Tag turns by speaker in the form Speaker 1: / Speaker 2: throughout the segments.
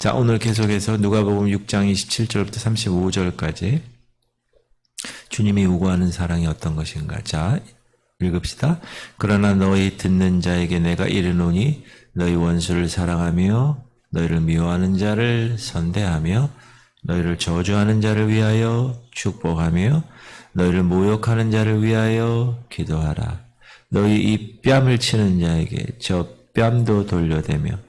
Speaker 1: 자, 오늘 계속해서 누가복음 6장 27절부터 35절까지 주님이 요구하는 사랑이 어떤 것인가. 자, 읽읍시다. 그러나 너희 듣는 자에게 내가 이르노니 너희 원수를 사랑하며 너희를 미워하는 자를 선대하며 너희를 저주하는 자를 위하여 축복하며 너희를 모욕하는 자를 위하여 기도하라. 너희 이 뺨을 치는 자에게 저 뺨도 돌려대며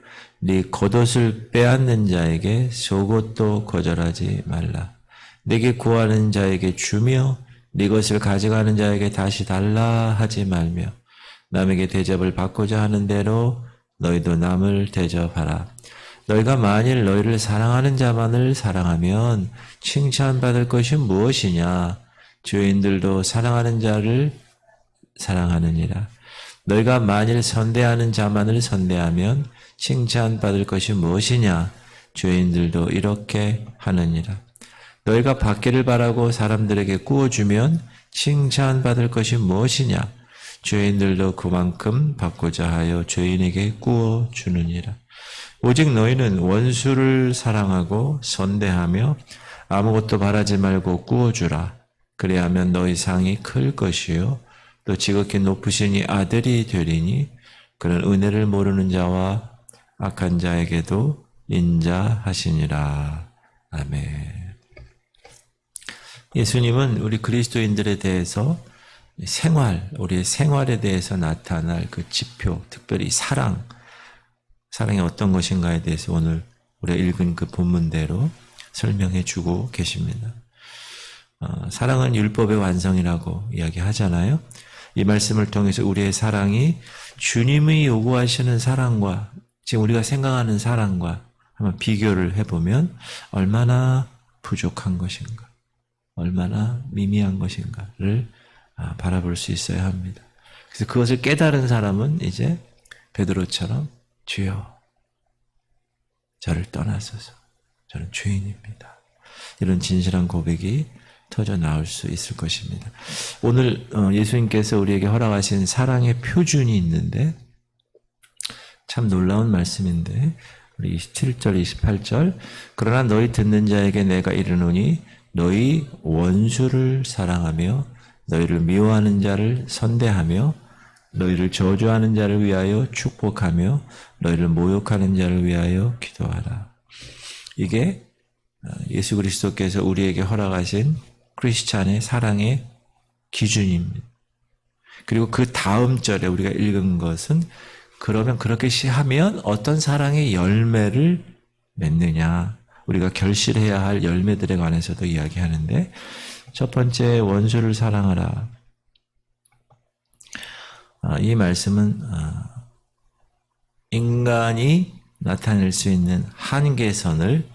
Speaker 1: 네 겉옷을 빼앗는 자에게 속옷도 거절하지 말라. 네게 구하는 자에게 주며 네 것을 가져가는 자에게 다시 달라 하지 말며 남에게 대접을 받고자 하는 대로 너희도 남을 대접하라. 너희가 만일 너희를 사랑하는 자만을 사랑하면 칭찬받을 것이 무엇이냐? 죄인들도 사랑하는 자를 사랑하느니라. 너희가 만일 선대하는 자만을 선대하면 칭찬받을 것이 무엇이냐? 죄인들도 이렇게 하느니라. 너희가 받기를 바라고 사람들에게 구워주면 칭찬받을 것이 무엇이냐? 죄인들도 그만큼 받고자 하여 죄인에게 구워주느니라. 오직 너희는 원수를 사랑하고 선대하며 아무것도 바라지 말고 구워주라. 그래야하면 너희 상이 클 것이요 또 지극히 높으시니 아들이 되리니 그는 은혜를 모르는 자와 악한 자에게도 인자하시니라. 아멘. 예수님은 우리 그리스도인들에 대해서 우리의 생활에 대해서 나타날 그 지표, 특별히 사랑이 어떤 것인가에 대해서 오늘 우리가 읽은 그 본문대로 설명해 주고 계십니다. 사랑은 율법의 완성이라고 이야기하잖아요. 이 말씀을 통해서 우리의 사랑이 주님이 요구하시는 사랑과 지금 우리가 생각하는 사랑과 한번 비교를 해보면 얼마나 부족한 것인가, 얼마나 미미한 것인가를 바라볼 수 있어야 합니다. 그래서 그것을 깨달은 사람은 이제 베드로처럼 주여 저를 떠나소서 저는 죄인입니다. 이런 진실한 고백이 터져 나올 수 있을 것입니다. 오늘 예수님께서 우리에게 허락하신 사랑의 표준이 있는데 참 놀라운 말씀인데 우리 27절 28절 그러나 너희 듣는 자에게 내가 이르노니 너희 원수를 사랑하며 너희를 미워하는 자를 선대하며 너희를 저주하는 자를 위하여 축복하며 너희를 모욕하는 자를 위하여 기도하라. 이게 예수 그리스도께서 우리에게 허락하신 크리스찬의 사랑의 기준입니다. 그리고 그 다음 절에 우리가 읽은 것은 그러면 그렇게 하면 어떤 사랑의 열매를 맺느냐, 우리가 결실해야 할 열매들에 관해서도 이야기하는데 첫 번째 원수를 사랑하라. 이 말씀은 인간이 나타낼 수 있는 한계선을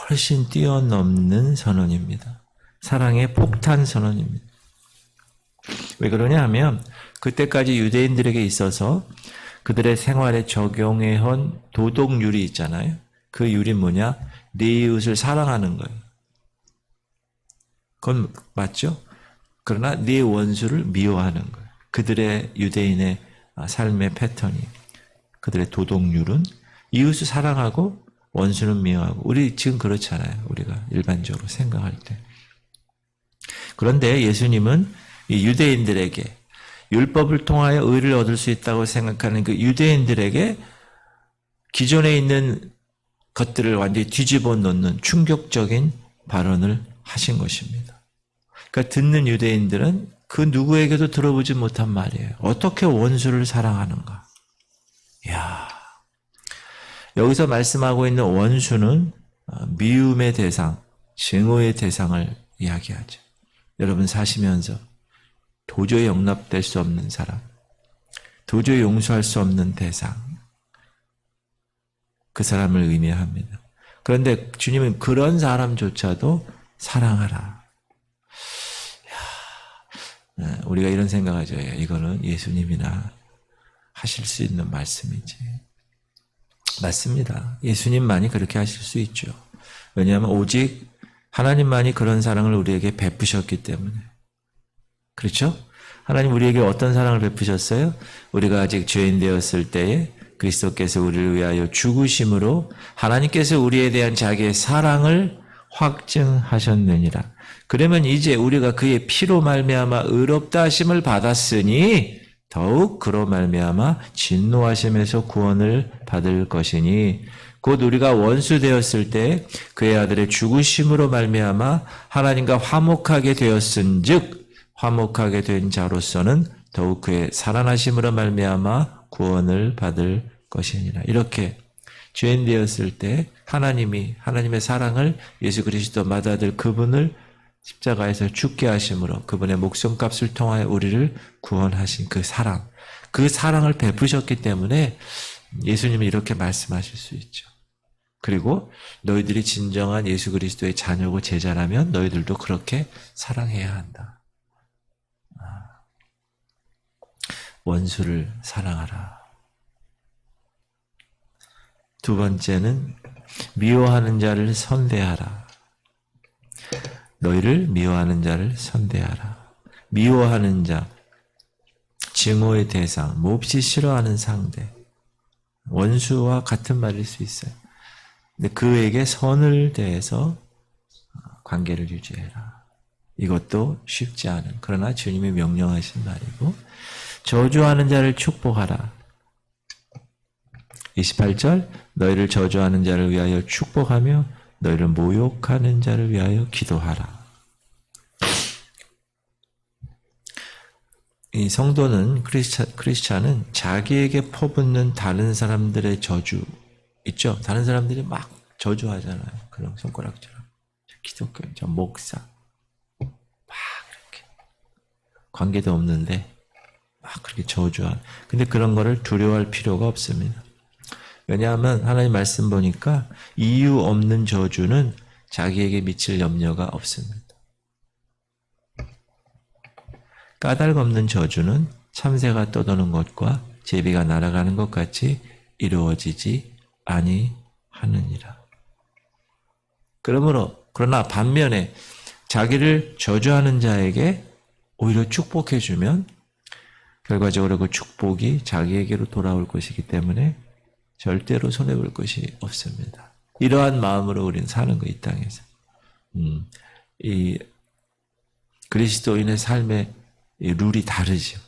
Speaker 1: 훨씬 뛰어넘는 선언입니다. 사랑의 폭탄 선언입니다. 왜 그러냐 하면 그때까지 유대인들에게 있어서 그들의 생활에 적용해온 도덕률이 있잖아요. 그 율이 뭐냐? 네 이웃을 사랑하는 거예요. 그건 맞죠? 그러나 네 원수를 미워하는 거예요. 그들의 유대인의 삶의 패턴이, 그들의 도덕률은 이웃을 사랑하고 원수는 미워하고, 우리 지금 그렇잖아요. 우리가 일반적으로 생각할 때. 그런데 예수님은 이 유대인들에게 율법을 통하여 의를 얻을 수 있다고 생각하는 그 유대인들에게 기존에 있는 것들을 완전히 뒤집어 놓는 충격적인 발언을 하신 것입니다. 그러니까 듣는 유대인들은 그 누구에게도 들어보지 못한 말이에요. 어떻게 원수를 사랑하는가? 이야, 여기서 말씀하고 있는 원수는 미움의 대상, 증오의 대상을 이야기하죠. 여러분 사시면서 도저히 용납될 수 없는 사람, 도저히 용서할 수 없는 대상, 그 사람을 의미합니다. 그런데 주님은 그런 사람조차도 사랑하라. 우리가 이런 생각하죠. 이거는 예수님이나 하실 수 있는 말씀이지. 맞습니다. 예수님만이 그렇게 하실 수 있죠. 왜냐하면 오직 하나님만이 그런 사랑을 우리에게 베푸셨기 때문에. 그렇죠? 하나님 우리에게 어떤 사랑을 베푸셨어요? 우리가 아직 죄인 되었을 때에 그리스도께서 우리를 위하여 죽으심으로 하나님께서 우리에 대한 자기의 사랑을 확증하셨느니라. 그러면 이제 우리가 그의 피로 말미암아 의롭다 하심을 받았으니 더욱 그로 말미암아 진노하심에서 구원을 받을 것이니 곧 우리가 원수 되었을 때 그의 아들의 죽으심으로 말미암아 하나님과 화목하게 되었은즉 화목하게 된 자로서는 더욱 그의 살아나심으로 말미암아 구원을 받을 것이니라. 이렇게 죄인 되었을 때 하나님의 사랑을 예수 그리스도 맏아들 그분을 십자가에서 죽게 하심으로 그분의 목숨값을 통하여 우리를 구원하신 그 사랑을 베푸셨기 때문에 예수님이 이렇게 말씀하실 수 있죠. 그리고 너희들이 진정한 예수 그리스도의 자녀고 제자라면 너희들도 그렇게 사랑해야 한다. 원수를 사랑하라. 두 번째는 미워하는 자를 선대하라. 너희를 미워하는 자를 선대하라. 미워하는 자, 증오의 대상, 몹시 싫어하는 상대, 원수와 같은 말일 수 있어요. 근데 그에게 선을 대해서 관계를 유지해라. 이것도 쉽지 않은, 그러나 주님이 명령하신 말이고, 저주하는 자를 축복하라. 28절, 너희를 저주하는 자를 위하여 축복하며 너희를 모욕하는 자를 위하여 기도하라. 이 성도는, 크리스찬은 자기에게 퍼붓는 다른 사람들의 저주 있죠? 다른 사람들이 막 저주하잖아요. 그런 손가락처럼. 기독교, 저 목사. 막 이렇게. 관계도 없는데 막 그렇게 저주하는. 근데 그런 거를 두려워할 필요가 없습니다. 왜냐하면 하나님 말씀 보니까 이유 없는 저주는 자기에게 미칠 염려가 없습니다. 까닭 없는 저주는 참새가 떠도는 것과 제비가 날아가는 것 같이 이루어지지 아니하느니라. 그러나 반면에 자기를 저주하는 자에게 오히려 축복해주면 결과적으로 그 축복이 자기에게로 돌아올 것이기 때문에 절대로 손해볼 것이 없습니다. 이러한 마음으로 우리는 사는 거, 이 땅에서. 이 그리스도인의 삶의 이 룰이 다르죠.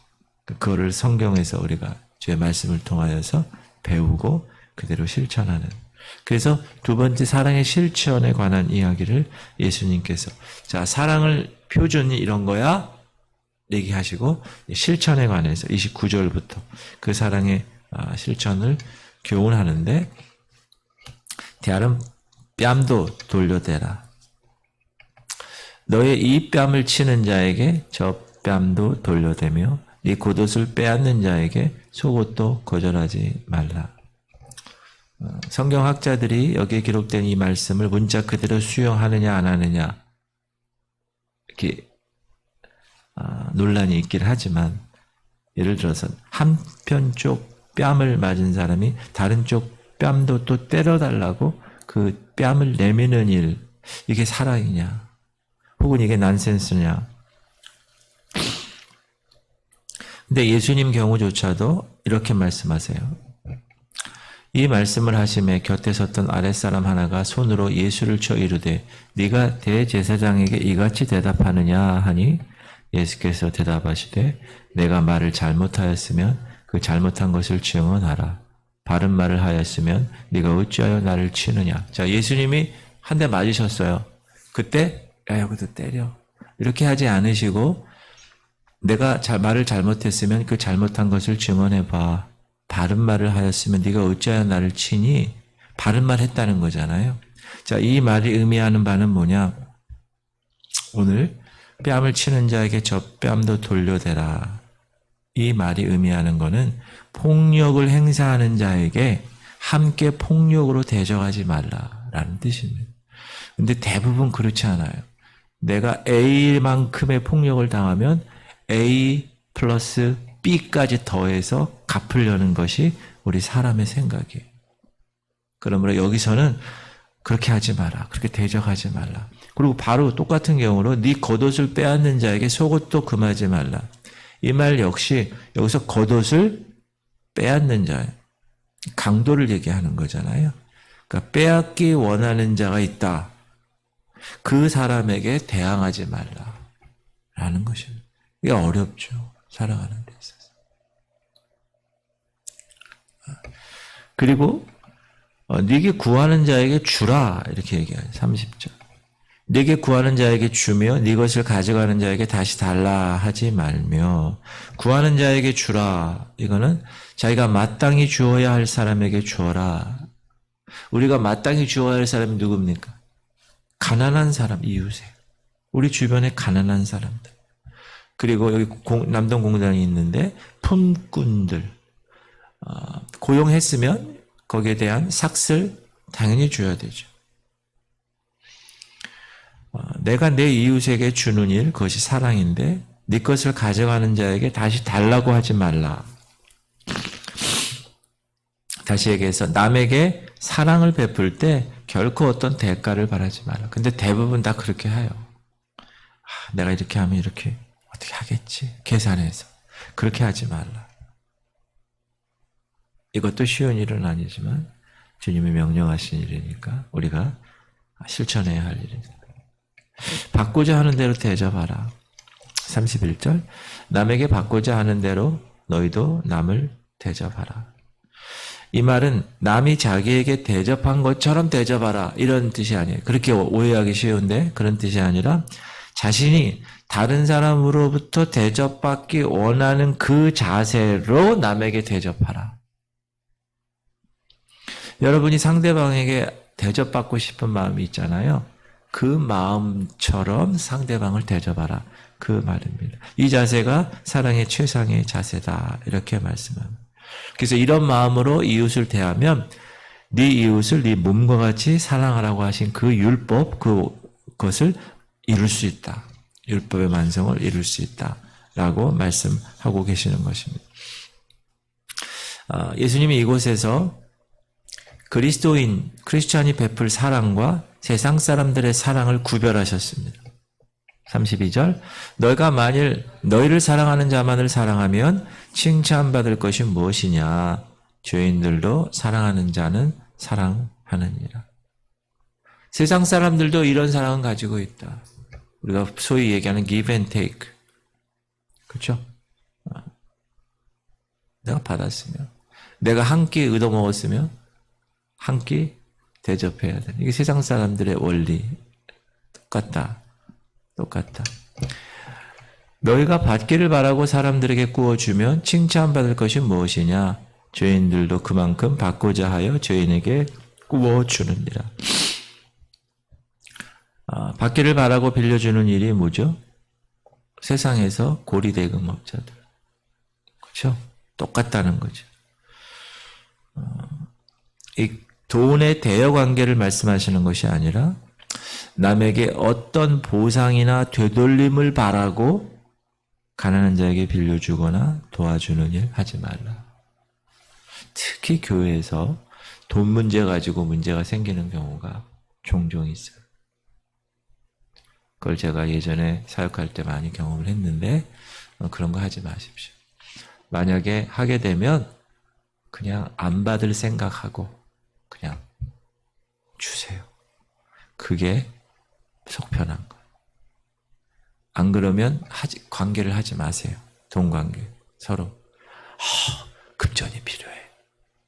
Speaker 1: 그거를 성경에서 우리가 주의 말씀을 통하여서 배우고 그대로 실천하는. 그래서 두 번째 사랑의 실천에 관한 이야기를 예수님께서, 자, 사랑을 표준이 이런 거야 얘기하시고 실천에 관해서 29절부터 그 사랑의 실천을 교훈하는데, 대하름 뺨도 돌려대라. 너의 이 뺨을 치는 자에게 저 뺨도 돌려대며 이 겉옷을 빼앗는 자에게 속옷도 거절하지 말라. 성경학자들이 여기에 기록된 이 말씀을 문자 그대로 수용하느냐 안 하느냐 이렇게 논란이 있긴 하지만, 예를 들어서 한편 쪽 뺨을 맞은 사람이 다른 쪽 뺨도 또 때려달라고 그 뺨을 내미는 일, 이게 사랑이냐 혹은 이게 난센스냐. 근데 예수님 경우조차도 이렇게 말씀하세요. 이 말씀을 하심에 곁에 섰던 아랫사람 하나가 손으로 예수를 쳐 이르되 네가 대제사장에게 이같이 대답하느냐 하니, 예수께서 대답하시되 내가 말을 잘못하였으면 그 잘못한 것을 증언하라. 바른 말을 하였으면 네가 어찌하여 나를 치느냐. 자, 예수님이 한 대 맞으셨어요. 그때 야, 여기도 때려. 이렇게 하지 않으시고 내가 말을 잘못했으면 그 잘못한 것을 증언해봐. 바른 말을 하였으면 네가 어찌하여 나를 치니? 바른 말 했다는 거잖아요. 자, 이 말이 의미하는 바는 뭐냐? 오늘 뺨을 치는 자에게 저 뺨도 돌려대라. 이 말이 의미하는 거는 폭력을 행사하는 자에게 함께 폭력으로 대적하지 말라라는 뜻입니다. 근데 대부분 그렇지 않아요. 내가 A만큼의 폭력을 당하면 A 플러스 B까지 더해서 갚으려는 것이 우리 사람의 생각이에요. 그러므로 여기서는 그렇게 하지 마라. 그렇게 대적하지 말라. 그리고 바로 똑같은 경우로 네 겉옷을 빼앗는 자에게 속옷도 금하지 말라. 이 말 역시 여기서 겉옷을 빼앗는 자예요. 강도를 얘기하는 거잖아요. 그러니까 빼앗기 원하는 자가 있다. 그 사람에게 대항하지 말라라는 것입니다. 이게 어렵죠. 살아가는 데 있어서. 그리고 네게 구하는 자에게 주라 이렇게 얘기해요. 30절. 네게 구하는 자에게 주며 네 것을 가져가는 자에게 다시 달라 하지 말며 구하는 자에게 주라. 이거는 자기가 마땅히 주어야 할 사람에게 주어라. 우리가 마땅히 주어야 할 사람이 누굽니까? 가난한 사람, 이웃에. 우리 주변에 가난한 사람들. 그리고 여기 남동 공단이 있는데 품꾼들. 고용했으면 거기에 대한 삭슬 당연히 줘야 되죠. 내가 내 이웃에게 주는 일, 그것이 사랑인데 네 것을 가져가는 자에게 다시 달라고 하지 말라. 다시 얘기해서 남에게 사랑을 베풀 때 결코 어떤 대가를 바라지 말라. 근데 대부분 다 그렇게 해요. 내가 이렇게 하면 이렇게 어떻게 하겠지? 계산해서. 그렇게 하지 말라. 이것도 쉬운 일은 아니지만 주님이 명령하신 일이니까 우리가 실천해야 할 일입니다. 받고자 하는 대로 대접하라. 31절. 남에게 받고자 하는 대로 너희도 남을 대접하라. 이 말은 남이 자기에게 대접한 것처럼 대접하라 이런 뜻이 아니에요. 그렇게 오해하기 쉬운데 그런 뜻이 아니라 자신이 다른 사람으로부터 대접받기 원하는 그 자세로 남에게 대접하라. 여러분이 상대방에게 대접받고 싶은 마음이 있잖아요. 그 마음처럼 상대방을 대접하라. 그 말입니다. 이 자세가 사랑의 최상의 자세다. 이렇게 말씀합니다. 그래서 이런 마음으로 이웃을 대하면 네 이웃을 네 몸과 같이 사랑하라고 하신 그 율법, 그것을 이룰 수 있다. 율법의 완성을 이룰 수 있다. 라고 말씀하고 계시는 것입니다. 예수님이 이곳에서 크리스찬이 베풀 사랑과 세상 사람들의 사랑을 구별하셨습니다. 32절. 너희가 만일 너희를 사랑하는 자만을 사랑하면 칭찬받을 것이 무엇이냐? 죄인들도 사랑하는 자는 사랑하느니라. 세상 사람들도 이런 사랑은 가지고 있다. 우리가 소위 얘기하는 give and take. 그렇죠? 내가 받았으면, 내가 한 끼 얻어먹었으면 한 끼 대접해야 돼. 이게 세상 사람들의 원리. 똑같다. 너희가 받기를 바라고 사람들에게 구워주면 칭찬받을 것이 무엇이냐? 죄인들도 그만큼 받고자 하여 죄인에게 구워주느니라. 받기를 바라고 빌려주는 일이 뭐죠? 세상에서 고리대금업자들. 그렇죠? 똑같다는 거죠. 이 돈의 대여 관계를 말씀하시는 것이 아니라 남에게 어떤 보상이나 되돌림을 바라고 가난한 자에게 빌려주거나 도와주는 일 하지 말라. 특히 교회에서 돈 문제 가지고 문제가 생기는 경우가 종종 있어요. 그걸 제가 예전에 사역할 때 많이 경험을 했는데 그런 거 하지 마십시오. 만약에 하게 되면 그냥 안 받을 생각하고 그냥 주세요. 그게 속 편한 거예요. 안 그러면 관계를 하지 마세요. 돈 관계. 서로. 급전이 필요해.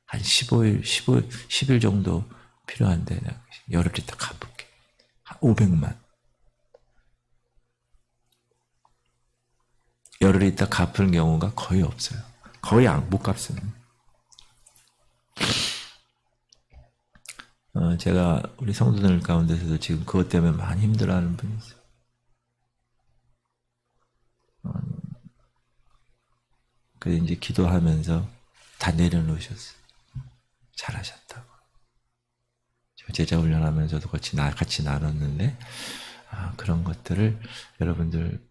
Speaker 1: 한 10일 정도 필요한데 내가 열흘 있다 갚을게. 한 500만. 열흘 있다 갚을 경우가 거의 없어요. 거의 못 갚습니다. 제가 우리 성도들 가운데서도 지금 그것 때문에 많이 힘들어하는 분이 있어요. 그래서 이제 기도하면서 다 내려놓으셨어요. 잘하셨다고. 제자 훈련하면서도 같이 나눴는데 그런 것들을 여러분들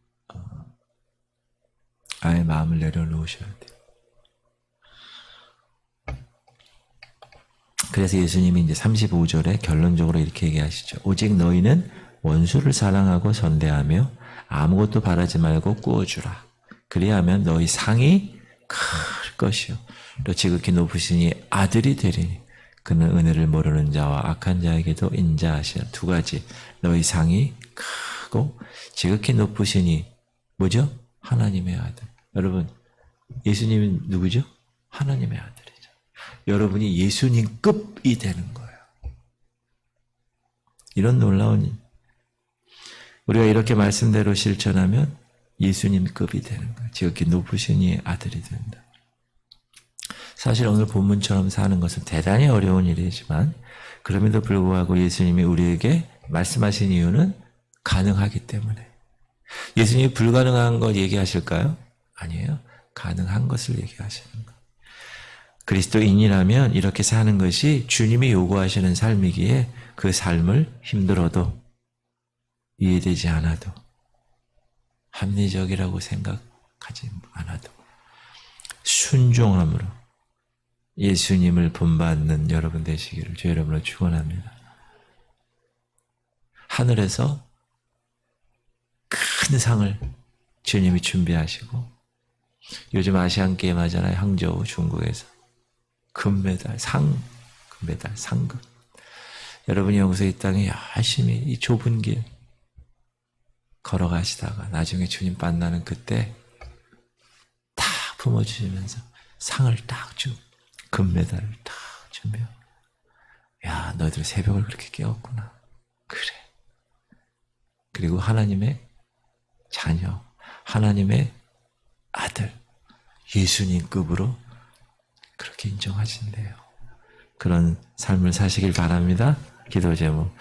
Speaker 1: 아예 마음을 내려놓으셔야 돼요. 그래서 예수님이 이제 35절에 결론적으로 이렇게 얘기하시죠. 오직 너희는 원수를 사랑하고 선대하며 아무것도 바라지 말고 꾸어주라. 그리하면 너희 상이 클 것이요. 또 지극히 높으시니 아들이 되리니 그는 은혜를 모르는 자와 악한 자에게도 인자하시라. 두 가지. 너희 상이 크고 지극히 높으시니 뭐죠? 하나님의 아들. 여러분 예수님은 누구죠? 하나님의 아들이죠. 여러분이 예수님급이 되는 거예요. 이런 놀라운 우리가 이렇게 말씀대로 실천하면 예수님급이 되는 거예요. 지극히 높으신 이의 아들이 된다. 사실 오늘 본문처럼 사는 것은 대단히 어려운 일이지만 그럼에도 불구하고 예수님이 우리에게 말씀하신 이유는 가능하기 때문에. 예수님이 불가능한 걸 얘기하실까요? 아니에요. 가능한 것을 얘기하시는 거예요. 그리스도인이라면 이렇게 사는 것이 주님이 요구하시는 삶이기에 그 삶을 힘들어도 이해되지 않아도 합리적이라고 생각하지 않아도 순종함으로 예수님을 본받는 여러분 되시기를 주 여러분을 축원합니다. 하늘에서 큰 상을 주님이 준비하시고 요즘 아시안게임 하잖아요. 항저우 중국에서 금메달, 금메달, 상금. 여러분이 여기서 이 땅에 열심히 이 좁은 길 걸어가시다가 나중에 주님 만나는 그때 다 품어주시면서 상을 딱 주고 금메달을 딱 준비하고 야 너희들 새벽을 그렇게 깨웠구나. 그래. 그리고 하나님의 자녀, 하나님의 아들, 예수님급으로 그렇게 인정하신대요. 그런 삶을 사시길 바랍니다. 기도 제목